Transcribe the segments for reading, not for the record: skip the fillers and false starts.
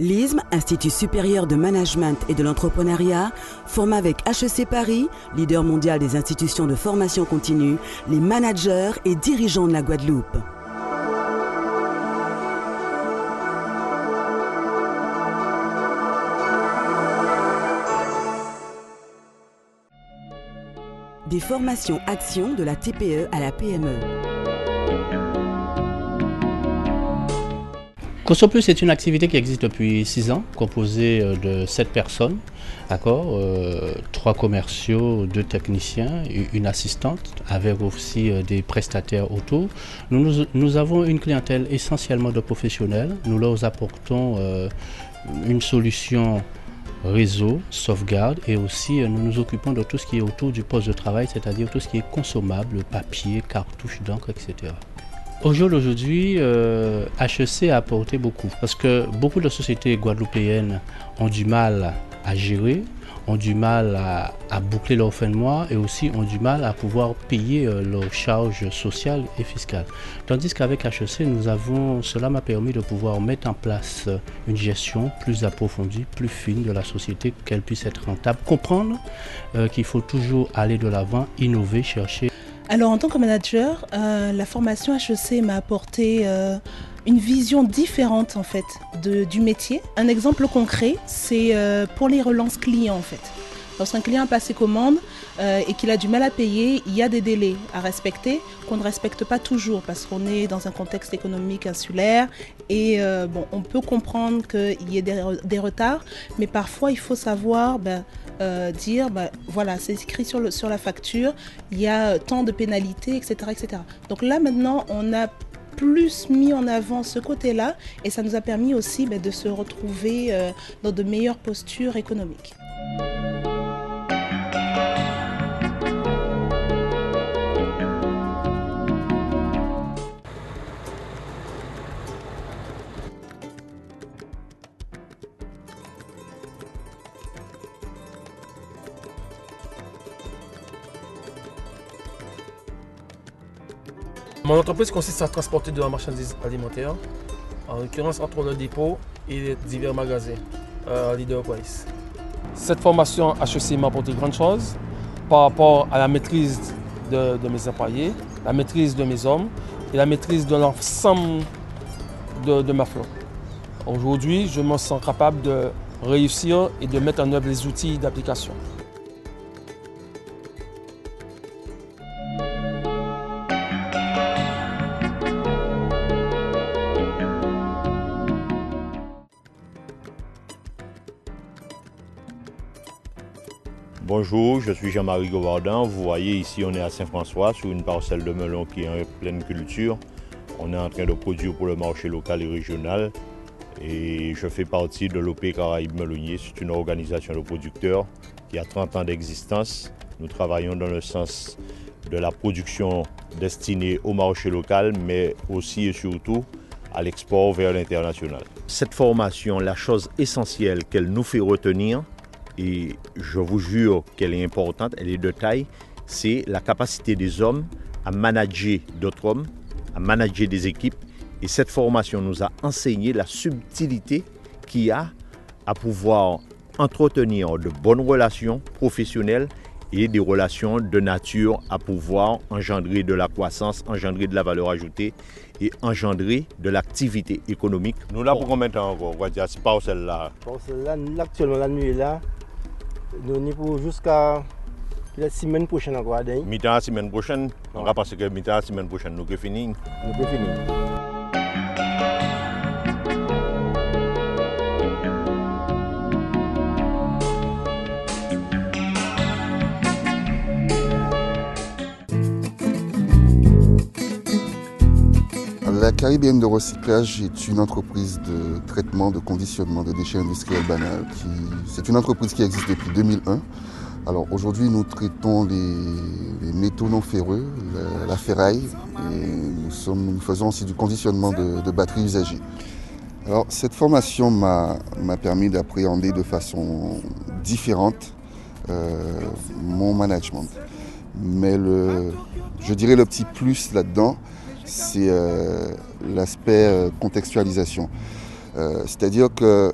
L'ISM, Institut supérieur de management et de l'entrepreneuriat, forme avec HEC Paris, leader mondial des institutions de formation continue, les managers et dirigeants de la Guadeloupe. Des formations actions de la TPE à la PME. ConsoPlus est une activité qui existe depuis 6 ans, composée de 7 personnes, d'accord, 3 commerciaux, 2 techniciens, une assistante, avec aussi des prestataires autour. Nous avons une clientèle essentiellement de professionnels. Nous leur apportons une solution réseau, sauvegarde, et aussi nous nous occupons de tout ce qui est autour du poste de travail, c'est-à-dire tout ce qui est consommable, papier, cartouche d'encre, etc. Au jour d'aujourd'hui, HEC a apporté beaucoup parce que beaucoup de sociétés guadeloupéennes ont du mal à gérer, ont du mal à boucler leur fin de mois et aussi ont du mal à pouvoir payer leurs charges sociales et fiscales. Tandis qu'avec HEC, cela m'a permis de pouvoir mettre en place une gestion plus approfondie, plus fine de la société, qu'elle puisse être rentable, comprendre qu'il faut toujours aller de l'avant, innover, chercher. Alors en tant que manager, la formation HEC m'a apporté une vision différente en fait du métier. Un exemple concret, c'est pour les relances clients en fait. Lorsqu'un client passe ses commandes et qu'il a du mal à payer, il y a des délais à respecter qu'on ne respecte pas toujours parce qu'on est dans un contexte économique insulaire et on peut comprendre qu'il y ait des retards, mais parfois il faut savoir dire voilà, c'est écrit sur la facture, il y a tant de pénalités, etc., etc. Donc là maintenant on a plus mis en avant ce côté-là et ça nous a permis aussi de se retrouver dans de meilleures postures économiques. Mon entreprise consiste à transporter de la marchandise alimentaire, en l'occurrence entre le dépôt et les divers magasins Leader Price. Cette formation HEC m'a apporté grande chose par rapport à la maîtrise de mes employés, la maîtrise de mes hommes et la maîtrise de l'ensemble de ma flotte. Aujourd'hui, je me sens capable de réussir et de mettre en œuvre les outils d'application. Bonjour, je suis Jean-Marie Govardin. Vous voyez ici, on est à Saint-François sur une parcelle de melon qui est en pleine culture. On est en train de produire pour le marché local et régional. Et je fais partie de l'OP Caraïbes Melonnier. C'est une organisation de producteurs qui a 30 ans d'existence. Nous travaillons dans le sens de la production destinée au marché local, mais aussi et surtout à l'export vers l'international. Cette formation, la chose essentielle qu'elle nous fait retenir, et je vous jure qu'elle est importante, elle est de taille, c'est la capacité des hommes à manager d'autres hommes, à manager des équipes. Et cette formation nous a enseigné la subtilité qu'il y a à pouvoir entretenir de bonnes relations professionnelles et des relations de nature à pouvoir engendrer de la croissance, engendrer de la valeur ajoutée et engendrer de l'activité économique. Nous là pour combien de temps encore? C'est pas celle-là. Pour celle-là, actuellement la nuit est là. Nous sommes pour jusqu'à la semaine prochaine encore. Mi-temps la semaine prochaine, on va penser que mi-temps la semaine prochaine nous avons fini. Nous avons fini. La Caribéenne de recyclage est une entreprise de traitement, de conditionnement de déchets industriels banals. C'est une entreprise qui existe depuis 2001. Alors aujourd'hui, nous traitons les métaux non ferreux, la ferraille, et nous faisons aussi du conditionnement de batteries usagées. Alors cette formation m'a permis d'appréhender de façon différente mon management. Mais je dirais le petit plus là-dedans, c'est l'aspect contextualisation. C'est-à-dire que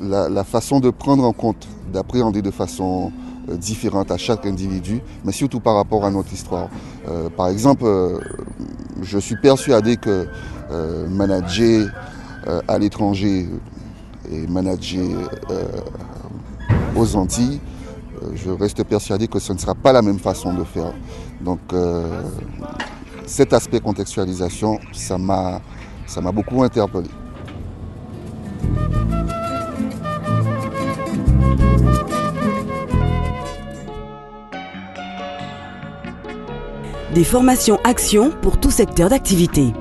la façon de prendre en compte, d'appréhender de façon différente à chaque individu, mais surtout par rapport à notre histoire. Par exemple, je suis persuadé que manager à l'étranger et manager aux Antilles, je reste persuadé que ce ne sera pas la même façon de faire. Donc cet aspect contextualisation, ça m'a beaucoup interpellé. Des formations actions pour tout secteur d'activité.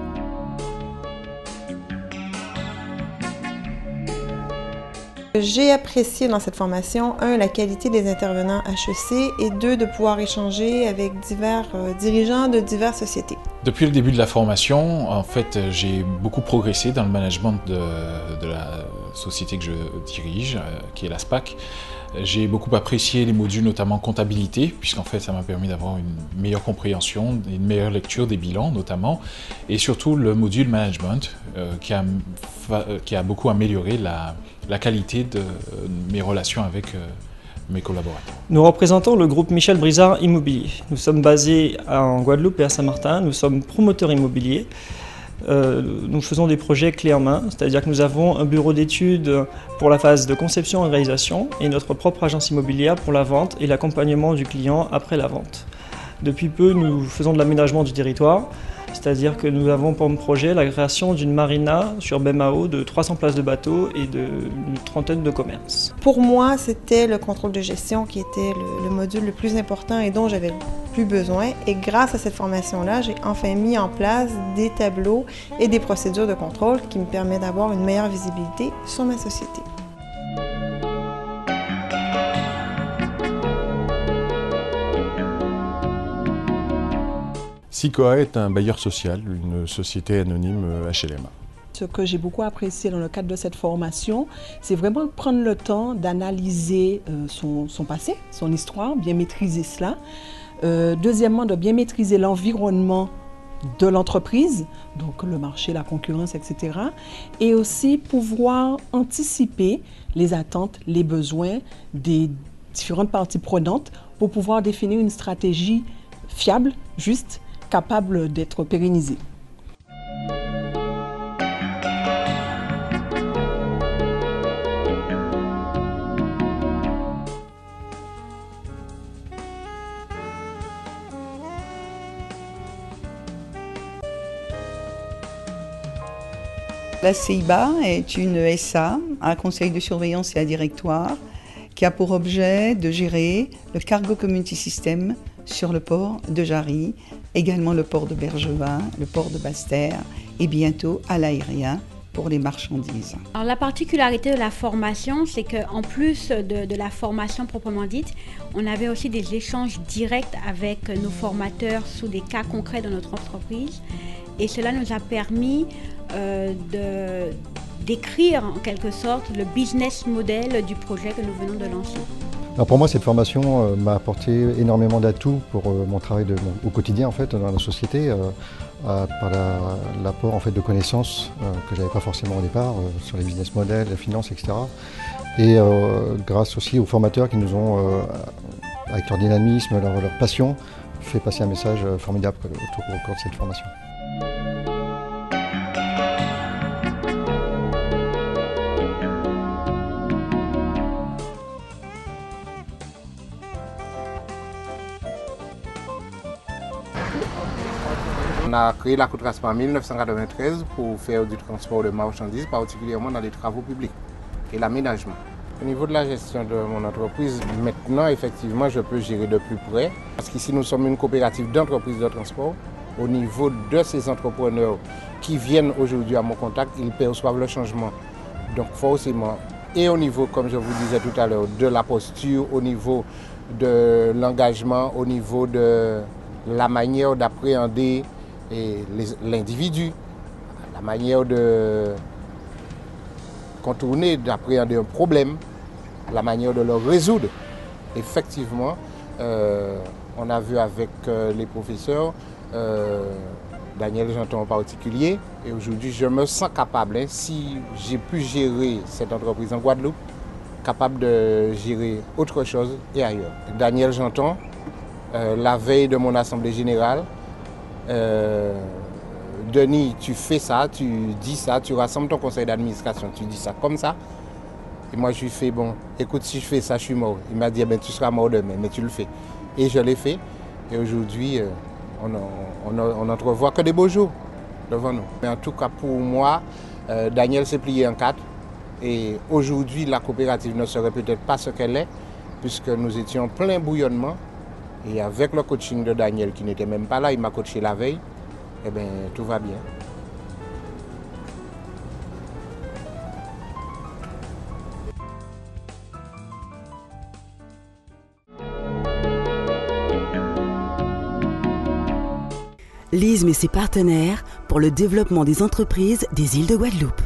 J'ai apprécié dans cette formation, 1, la qualité des intervenants HEC et 2, de pouvoir échanger avec divers dirigeants de diverses sociétés. Depuis le début de la formation, en fait, j'ai beaucoup progressé dans le management de la société que je dirige, qui est la SPAC. J'ai beaucoup apprécié les modules, notamment comptabilité, puisqu'en fait ça m'a permis d'avoir une meilleure compréhension, une meilleure lecture des bilans notamment, et surtout le module management qui a beaucoup amélioré la qualité de mes relations avec mes collaborateurs. Nous représentons le groupe Michel Brizard Immobilier. Nous sommes basés en Guadeloupe et à Saint-Martin. Nous sommes promoteurs immobiliers. Nous faisons des projets clés en main, c'est-à-dire que nous avons un bureau d'études pour la phase de conception et réalisation et notre propre agence immobilière pour la vente et l'accompagnement du client après la vente. Depuis peu, nous faisons de l'aménagement du territoire, c'est-à-dire que nous avons pour projet la création d'une marina sur Baie-Mahault de 300 places de bateaux et d'une trentaine de commerces. Pour moi, c'était le contrôle de gestion qui était le module le plus important et dont j'avais le plus besoin. Et grâce à cette formation-là, j'ai enfin mis en place des tableaux et des procédures de contrôle qui me permettent d'avoir une meilleure visibilité sur ma société. SICOA est un bailleur social, une société anonyme HLM. Ce que j'ai beaucoup apprécié dans le cadre de cette formation, c'est vraiment prendre le temps d'analyser son passé, son histoire, bien maîtriser cela. Deuxièmement, de bien maîtriser l'environnement de l'entreprise, donc le marché, la concurrence, etc. Et aussi pouvoir anticiper les attentes, les besoins des différentes parties prenantes pour pouvoir définir une stratégie fiable, juste, capable d'être pérennisée. La CIBA est une SA, un conseil de surveillance et un directoire, qui a pour objet de gérer le Cargo Community System sur le port de Jarry, également le port de Bergevin, le port de Basse-Terre et bientôt à l'aérien pour les marchandises. Alors, la particularité de la formation, c'est qu'en plus de la formation proprement dite, on avait aussi des échanges directs avec nos formateurs sous des cas concrets de notre entreprise. Et cela nous a permis d'écrire en quelque sorte le business model du projet que nous venons de lancer. Alors pour moi, cette formation m'a apporté énormément d'atouts pour mon travail au quotidien en fait, dans la société, par l'apport en fait, de connaissances que je n'avais pas forcément au départ sur les business models, la finance, etc. Et grâce aussi aux formateurs qui nous ont, avec leur dynamisme, leur passion, fait passer un au cours de cette formation. On a créé la COTRASPA en 1993 pour faire du transport de marchandises, particulièrement dans les travaux publics et l'aménagement. Au niveau de la gestion de mon entreprise, maintenant, effectivement, je peux gérer de plus près. Parce qu'ici, nous sommes une coopérative d'entreprises de transport. Au niveau de ces entrepreneurs qui viennent aujourd'hui à mon contact, ils perçoivent le changement. Donc forcément, et au niveau, comme je vous disais tout à l'heure, de la posture, au niveau de l'engagement, au niveau de la manière d'appréhender l'individu, la manière de contourner, d'appréhender un problème, la manière de le résoudre. Effectivement, on a vu avec les professeurs, Daniel Janton en particulier, et aujourd'hui je me sens capable, si j'ai pu gérer cette entreprise en Guadeloupe, capable de gérer autre chose et ailleurs. Daniel Janton, la veille de mon assemblée générale, Denis, tu fais ça, tu dis ça, tu rassembles ton conseil d'administration, tu dis ça comme ça. Et moi, je lui fais, bon, écoute, si je fais ça, je suis mort. Il m'a dit, ben, tu seras mort demain, mais tu le fais. Et je l'ai fait. Et aujourd'hui, on n'entrevoit que des beaux jours devant nous. Mais en tout cas, pour moi, Daniel s'est plié en 4. Et aujourd'hui, la coopérative ne serait peut-être pas ce qu'elle est, puisque nous étions plein bouillonnement. Et avec le coaching de Daniel, qui n'était même pas là, il m'a coaché la veille, eh bien, tout va bien. L'ISM et ses partenaires pour le développement des entreprises des îles de Guadeloupe.